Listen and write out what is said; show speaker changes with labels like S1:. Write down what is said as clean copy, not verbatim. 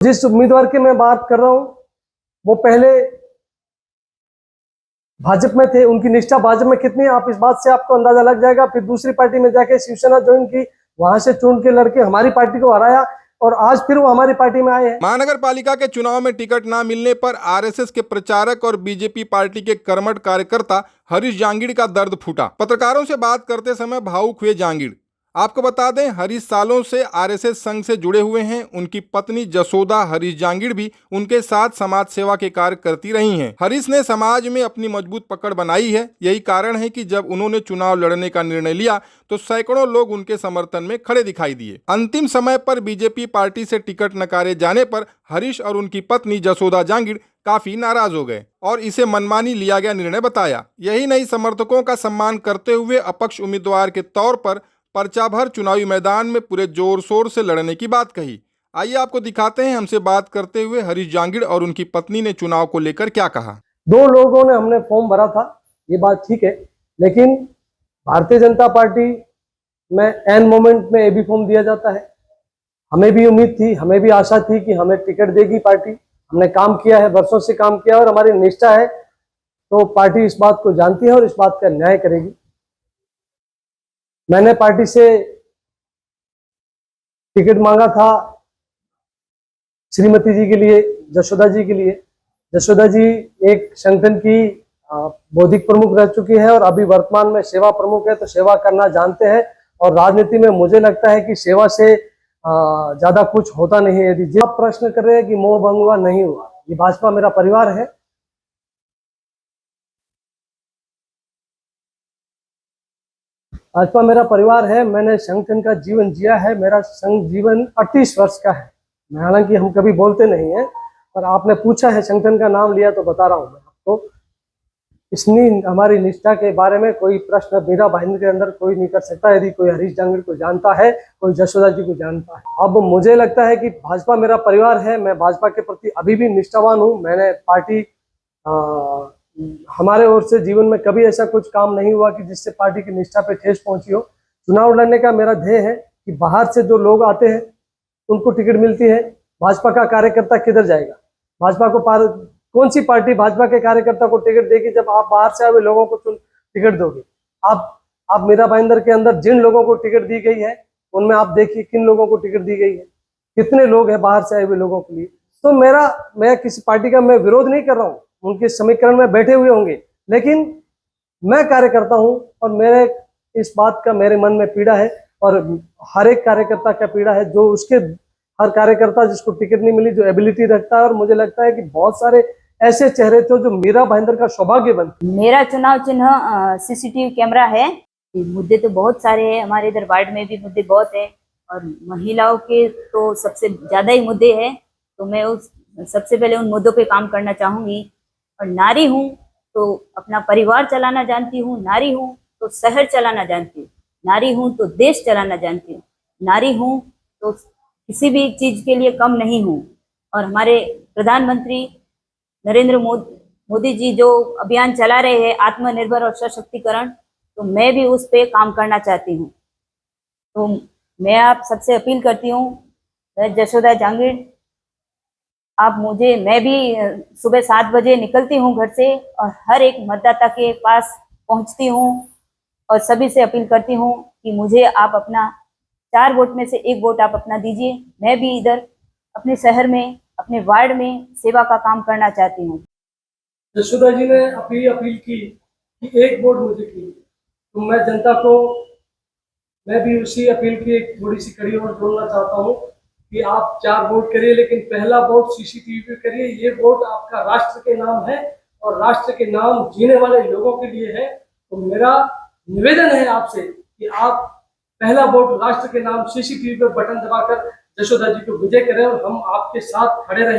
S1: जिस उम्मीदवार की मैं बात कर रहा हूं वो पहले भाजपा में थे, उनकी निष्ठा भाजपा में कितनी आप इस बात से आपको अंदाजा लग जाएगा। फिर दूसरी पार्टी में जाके शिवसेना ज्वाइन की, वहां से चुन के लड़के हमारी पार्टी को हराया और आज फिर वो हमारी पार्टी में आए हैं।
S2: महानगर पालिका के चुनाव में टिकट न मिलने पर आरएसएस के प्रचारक और बीजेपी पार्टी के कर्मठ कार्यकर्ता हरीश जांगिड़ का दर्द फूटा। पत्रकारों से बात करते समय भावुक हुए जांगिड़। आपको बता दें, हरीश सालों से आरएसएस संघ से जुड़े हुए हैं। उनकी पत्नी जसोदा हरीश जांगिड़ भी उनके साथ समाज सेवा के कार्य करती रही हैं। हरीश ने समाज में अपनी मजबूत पकड़ बनाई है। यही कारण है कि जब उन्होंने चुनाव लड़ने का निर्णय लिया तो सैकड़ों लोग उनके समर्थन में खड़े दिखाई दिए। अंतिम समय पर बीजेपी पार्टी से टिकट नकारे जाने पर हरीश और उनकी पत्नी जसोदा जांगिड़ काफी नाराज हो गए और इसे मनमानी लिया गया निर्णय बताया। यही नहीं, समर्थकों का सम्मान करते हुए अपक्ष उम्मीदवार के तौर पर पर्चा भर चुनावी मैदान में पूरे जोर शोर से लड़ने की बात कही। आइए आपको दिखाते हैं हमसे बात करते हुए हरीश जांगिड़ और उनकी पत्नी ने चुनाव को लेकर क्या कहा।
S1: दो लोगों ने हमने फॉर्म भरा था, ये बात ठीक है, लेकिन भारतीय जनता पार्टी में एन मोमेंट में ये भी फॉर्म दिया जाता है। हमें भी उम्मीद थी, हमें भी आशा थी कि हमें टिकट देगी पार्टी। हमने काम किया है, वर्षों से काम किया और हमारी निष्ठा है, तो पार्टी इस बात को जानती है और इस बात का न्याय करेगी। मैंने पार्टी से टिकट मांगा था श्रीमती जी के लिए, जसोदा जी के लिए। जसोदा जी एक संगठन की बौद्धिक प्रमुख रह चुकी है और अभी वर्तमान में सेवा प्रमुख है, तो सेवा करना जानते हैं। और राजनीति में मुझे लगता है कि सेवा से ज्यादा कुछ होता नहीं है। यदि जो आप प्रश्न कर रहे हैं कि मोह भंग हुआ, नहीं हुआ। ये भाजपा मेरा परिवार है। भाजपा मेरा परिवार है। मैंने संगठन का जीवन जिया है। मेरा संघ जीवन 38 वर्ष का है। मैं हालांकि हम कभी बोलते नहीं हैं, पर आपने पूछा है, संगठन का नाम लिया तो बता रहा हूं मैं आपको। इसनी हमारी निष्ठा के बारे में कोई प्रश्न मीरा भाईंदर के अंदर कोई नहीं कर सकता। यदि कोई हरीश जांगिड़ को जानता है, कोई जसोदा जी को जानता है। अब मुझे लगता है कि भाजपा मेरा परिवार है। मैं भाजपा के प्रति अभी भी निष्ठावान हूँ। मैंने पार्टी हमारे ओर से जीवन में कभी ऐसा कुछ काम नहीं हुआ कि जिससे पार्टी की निष्ठा पे ठेस पहुंची हो। चुनाव लड़ने का मेरा ध्येय है कि बाहर से जो लोग आते हैं उनको टिकट मिलती है। भाजपा का कार्यकर्ता किधर जाएगा? भाजपा को कौन सी पार्टी भाजपा के कार्यकर्ता को टिकट देगी जब आप बाहर से आए हुए लोगों को टिकट दोगे? आप मीरा भाईंदर के अंदर जिन लोगों को टिकट दी गई है उनमें आप देखिए किन लोगों को टिकट दी गई है, कितने लोग हैं बाहर से आए हुए लोगों के लिए। तो मैं किसी पार्टी का मैं विरोध नहीं कर रहा हूँ, उनके समीकरण में बैठे हुए होंगे, लेकिन मैं कार्यकर्ता हूं और मेरे इस बात का मेरे मन में पीड़ा है और हर एक कार्यकर्ता का पीड़ा है। जो उसके हर कार्यकर्ता जिसको टिकट नहीं मिली, जो एबिलिटी रखता है, और मुझे लगता है कि बहुत सारे ऐसे चेहरे थे जो मीरा भाईंदर का सौभाग्य बनते।
S3: मेरा चुनाव चिन्ह सीसीटीवी कैमरा है। मुद्दे तो बहुत सारे हैं, हमारे इधर वार्ड में भी मुद्दे बहुत है और महिलाओं के तो सबसे ज्यादा ही मुद्दे हैं। तो मैं सबसे पहले उन मुद्दों पे काम करना चाहूंगी। और नारी हूँ तो अपना परिवार चलाना जानती हूँ, नारी हूँ तो शहर चलाना जानती हूँ, नारी हूँ तो देश चलाना जानती हूँ, नारी हूँ तो किसी भी चीज के लिए कम नहीं हूँ। और हमारे प्रधानमंत्री नरेंद्र मोदी जी जो अभियान चला रहे हैं आत्मनिर्भर और सशक्तिकरण, तो मैं भी उस पे काम करना चाहती हूँ। तो मैं आप सबसे अपील करती हूँ, जसोदा जांगिड़, मैं भी सुबह 7 बजे निकलती हूँ घर से और हर एक मतदाता के पास पहुँचती हूँ और सभी से अपील करती हूँ कि मुझे आप अपना 4 वोट में से 1 वोट आप अपना दीजिए। मैं भी इधर अपने शहर में, अपने वार्ड में सेवा का काम करना चाहती हूँ।
S1: जसोदा जी ने अपील की कि 1 वोट मुझे कीजिए, तो मैं जनता को मैं भी उसी अपील की एक थोड़ी सी कड़ी और जोड़ना चाहता हूँ कि आप 4 वोट करिए, लेकिन पहला वोट सीसीटीवी पे करिए। ये वोट आपका राष्ट्र के नाम है और राष्ट्र के नाम जीने वाले लोगों के लिए है। तो मेरा निवेदन है आपसे कि आप पहला वोट राष्ट्र के नाम सीसीटीवी पे बटन दबाकर जसोदा जी को विजय करें और हम आपके साथ खड़े रहें।